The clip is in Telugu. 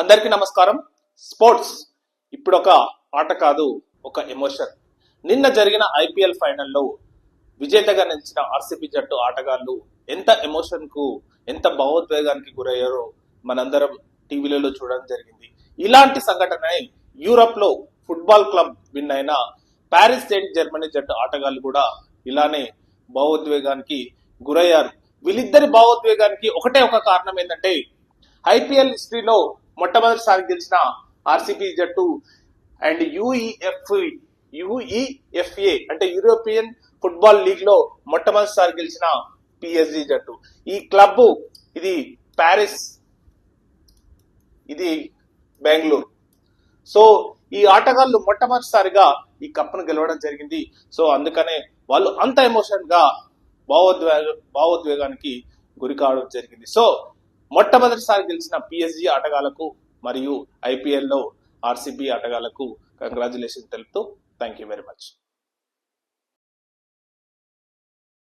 అందరికీ నమస్కారం. స్పోర్ట్స్ ఇప్పుడు ఒక ఆట కాదు, ఒక ఎమోషన్. నిన్న జరిగిన ఐపీఎల్ ఫైనల్లో విజేతగా నిలిచిన ఆర్సీబీ జట్టు ఆటగాళ్లు ఎంత ఎమోషన్ కు, ఎంత భావోద్వేగానికి గురయ్యారో మనందరం టీవీలలో చూడడం జరిగింది. ఇలాంటి సంఘటన యూరప్ లో ఫుట్బాల్ క్లబ్ విన్ అయిన ప్యారిస్ సెయింట్ జర్మనీ జట్టు ఆటగాళ్లు కూడా ఇలానే భావోద్వేగానికి గురయ్యారు. వీళ్ళిద్దరి భావోద్వేగానికి ఒకటే ఒక కారణం ఏంటంటే, ఐపీఎల్ హిస్టరీలో మొట్టమొదటిసారి గెలిచిన ఆర్సీబీ జట్టు అండ్ యుఈఎఫ్ఏ అంటే యూరోపియన్ ఫుట్బాల్ లీగ్ లో మొట్టమొదటిసారి గెలిచిన పిఎస్జి జట్టు. ఈ క్లబ్ ఇది ప్యారిస్, ఇది బెంగళూరు. సో ఈ ఆటగాళ్లు మొట్టమొదటిసారిగా ఈ కప్ను గెలవడం జరిగింది. సో అందుకనే వాళ్ళు అంత ఎమోషన్ గా భావోద్వేగానికి గురి కావడం జరిగింది. సో మొట్టమొదటిసారి గెలిచిన పిఎస్జి ఆటగాళ్లకు మరియు ఐపీఎల్ లో ఆర్సీబీ ఆటగాళ్లకు కంగ్రాచులేషన్ తెలుపుతూ థ్యాంక్ యూ వెరీ మచ్.